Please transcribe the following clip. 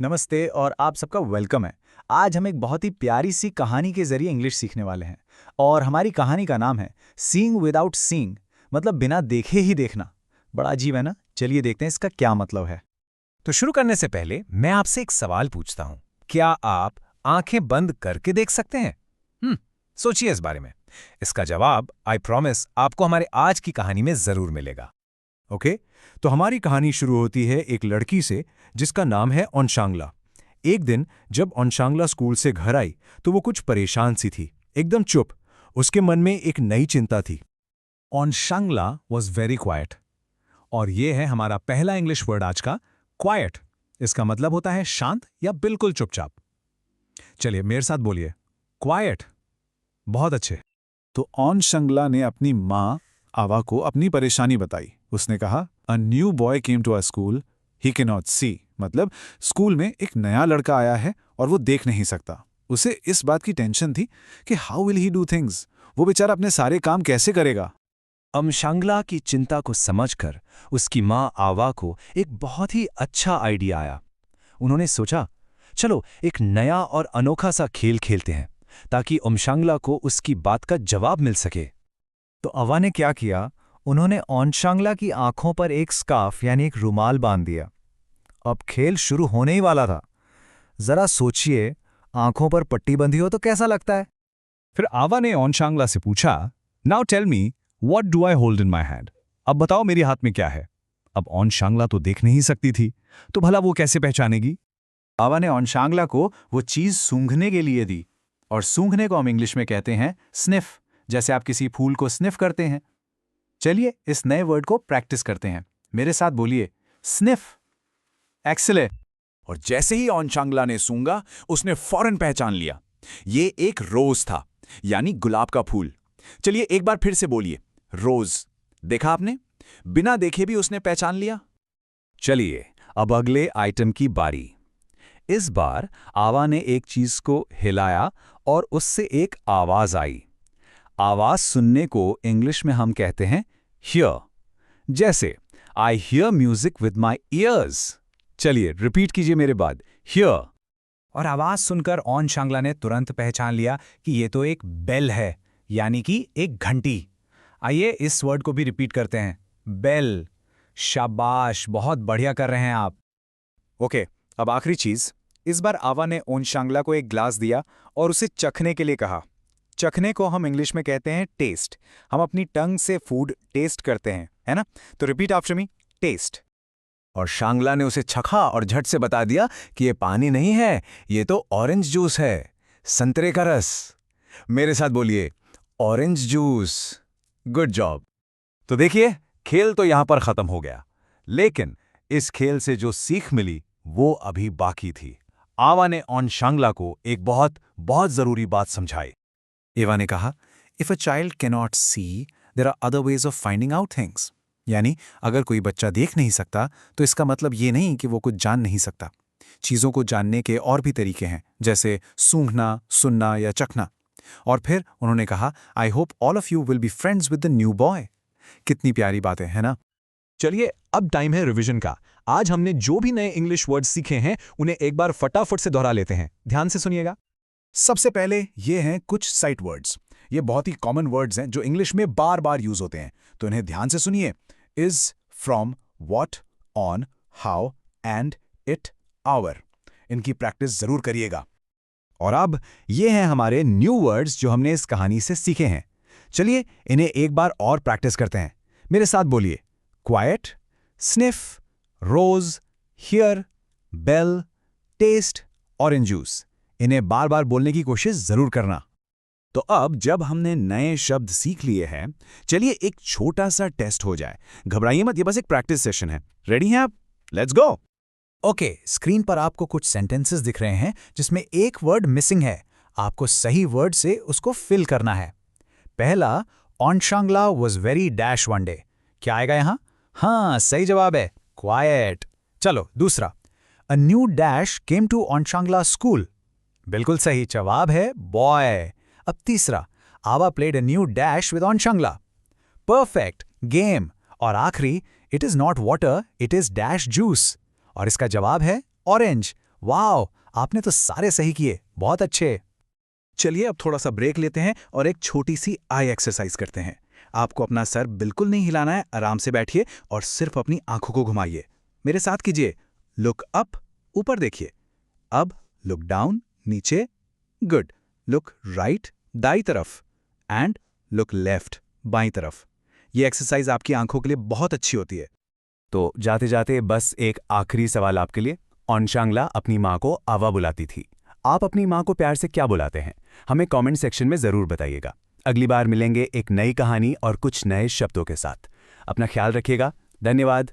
नमस्ते और आप सबका वेलकम है। आज हम एक बहुत ही प्यारी सी कहानी के जरिए इंग्लिश सीखने वाले हैं। और हमारी कहानी का नाम है सीइंग विदाउट सीइंग, मतलब बिना देखे ही देखना। बड़ा अजीब है ना? चलिए देखते हैं इसका क्या मतलब है। तो शुरू करने से पहले मैं आपसे एक सवाल पूछता हूं। क्या आप आंखें बंद करके देख सकते हैं? सोचिए इस बारे में। इसका जवाब आई प्रॉमिस आपको हमारे आज की कहानी में जरूर मिलेगा। ओके। तो हमारी कहानी शुरू होती है एक लड़की से जिसका नाम है ओनशांगला। एक दिन जब ओनशांगला स्कूल से घर आई तो वो कुछ परेशान सी थी, एकदम चुप। उसके मन में एक नई चिंता थी। ओनशांगला वॉज वेरी क्वाइट। और ये है हमारा पहला इंग्लिश वर्ड आज का, क्वाइट। इसका मतलब होता है शांत या बिल्कुल चुपचाप। चलिए मेरे साथ बोलिए, क्वाइट। बहुत अच्छे। तो ओनशांगला ने अपनी माँ आवा को अपनी परेशानी बताई। उसने कहा, a new boy came to our school, he cannot not सी। मतलब स्कूल में एक नया लड़का आया है और वो देख नहीं सकता। उसे इस बात की टेंशन थी कि how will he do things, वो बेचारा अपने सारे काम कैसे करेगा। ओनशांगला की चिंता को समझकर उसकी माँ आवा को एक बहुत ही अच्छा आइडिया आया। उन्होंने सोचा, चलो एक नया और अनोखा सा खेल खेलते हैं ताकि ओनशांगला को उसकी बात का जवाब मिल सके। तो अवा ने क्या किया, उन्होंने ओनशांगला की आंखों पर एक स्कार्फ यानी एक रुमाल बांध दिया। अब खेल शुरू होने ही वाला था। जरा सोचिए, आंखों पर पट्टी बंधी हो तो कैसा लगता है? फिर आवा ने ओनशांगला से पूछा, now tell me what do I hold in my hand. अब बताओ मेरे हाथ में क्या है। अब ओनशांगला तो देख नहीं सकती थी, तो भला वो कैसे पहचानेगी? आवा ने ओनशांगला को वो चीज सूंघने के लिए दी। और सूंघने को हम इंग्लिश में कहते हैं स्निफ, जैसे आप किसी फूल को स्निफ करते हैं। चलिए इस नए वर्ड को प्रैक्टिस करते हैं। मेरे साथ बोलिए, स्निफ। एक्सीलेंट। और जैसे ही ओनचांगला ने सूंघा, उसने फौरन पहचान लिया। ये एक रोज था, यानी गुलाब का फूल। चलिए एक बार फिर से बोलिए, रोज। देखा आपने? बिना देखे भी उसने पहचान लिया। चलिए अब अगले आइटम की बारी। इस बार आवा ने एक चीज को हिलाया और उससे एक आवाज आई। आवाज सुनने को इंग्लिश में हम कहते हैं हियर। जैसे I hear music with my years. चलिए रिपीट कीजिए मेरे बाद, हियर। और आवाज सुनकर ओनशांगला ने तुरंत पहचान लिया कि ये तो एक बेल है, यानी कि एक घंटी। आइए इस वर्ड को भी रिपीट करते हैं, बेल। शाबाश, बहुत बढ़िया कर रहे हैं आप। ओके, अब आखिरी चीज। इस बार आवा ने ओनशांगला को एक ग्लास दिया और उसे चखने के लिए कहा। चखने को हम इंग्लिश में कहते हैं टेस्ट। हम अपनी टंग से फूड टेस्ट करते हैं, है ना? तो रिपीट आफ्टर मी, टेस्ट। और शांगला ने उसे चखा और झट से बता दिया कि ये पानी नहीं है, ये तो ऑरेंज जूस है, संतरे का रस। मेरे साथ बोलिए, ऑरेंज जूस। Good job. तो देखिए, खेल तो यहां पर खत्म हो गया, लेकिन इस खेल से जो सीख मिली वो अभी बाकी थी। आवा ने ओनशांगला को एक बहुत बहुत जरूरी बात समझाई। एवा ने कहा, if a child can not see, there are other ways of finding out things. यानी अगर कोई बच्चा देख नहीं सकता तो इसका मतलब ये नहीं कि वो कुछ जान नहीं सकता। चीज़ों को जानने के और भी तरीके हैं, जैसे सूंघना, सुनना या चखना। और फिर उन्होंने कहा, I hope all of you will be friends with the new boy. कितनी प्यारी बातें है ना? चलिए अब टाइम है रिवीजन का। आज हमने जो भी नए इंग्लिश वर्ड सीखे हैं उन्हें एक बार फटाफट से दोहरा लेते हैं। ध्यान से सुनिएगा। सबसे पहले ये हैं कुछ साइट वर्ड्स। ये बहुत ही कॉमन वर्ड्स हैं जो इंग्लिश में बार बार यूज होते हैं, तो इन्हें ध्यान से सुनिए। Is, from, what, on, how, and, it, hour. इनकी प्रैक्टिस जरूर करिएगा। और अब ये हैं हमारे न्यू वर्ड्स जो हमने इस कहानी से सीखे हैं। चलिए इन्हें एक बार और प्रैक्टिस करते हैं। मेरे साथ बोलिए, quite, sniff, rose, here, bell, taste, orange juice. इन्हें बार बार बोलने की कोशिश जरूर करना। तो अब जब हमने नए शब्द सीख लिए हैं, चलिए एक छोटा सा टेस्ट हो जाए। घबराइए मत, ये बस एक प्रैक्टिस सेशन है। रेडी हैं आप? Let's go. ओके, स्क्रीन पर आपको कुछ सेंटेंसेस दिख रहे हैं जिसमें एक वर्ड मिसिंग है। आपको सही वर्ड से उसको फिल करना है। पहला, ओनशांगला was very dash one day. क्या आएगा यहां? हाँ, सही जवाब है, क्वाइट। चलो दूसरा, a new dash came to ओनशांगला स्कूल। बिल्कुल सही जवाब है, बॉय। अब तीसरा, Ava played a new dash with ओनशांगला। Perfect, game. और आखिरी, it is not water, it is dash juice. और इसका जवाब है ऑरेंज। वाओ, आपने तो सारे सही किए, बहुत अच्छे। चलिए अब थोड़ा सा ब्रेक लेते हैं और एक छोटी सी आई एक्सरसाइज करते हैं। आपको अपना सर बिल्कुल नहीं हिलाना है, आराम से बैठिए और सिर्फ अपनी आंखों को घुमाइए। मेरे साथ कीजिए। लुक अप, ऊपर देखिए। अब लुक डाउन, नीचे। गुड। लुक राइट, दाई तरफ। एंड लुक लेफ्ट, बाईं तरफ। ये एक्सरसाइज आपकी आंखों के लिए बहुत अच्छी होती है। तो जाते जाते बस एक आखिरी सवाल आपके लिए। ऑनशांगला अपनी माँ को आवा बुलाती थी। आप अपनी माँ को प्यार से क्या बुलाते हैं? हमें कमेंट सेक्शन में ज़रूर बताइएगा। अगली बार मिलेंगे एक नई कहानी और कुछ नए शब्दों के साथ। अपना ख्याल रखिएगा। धन्यवाद।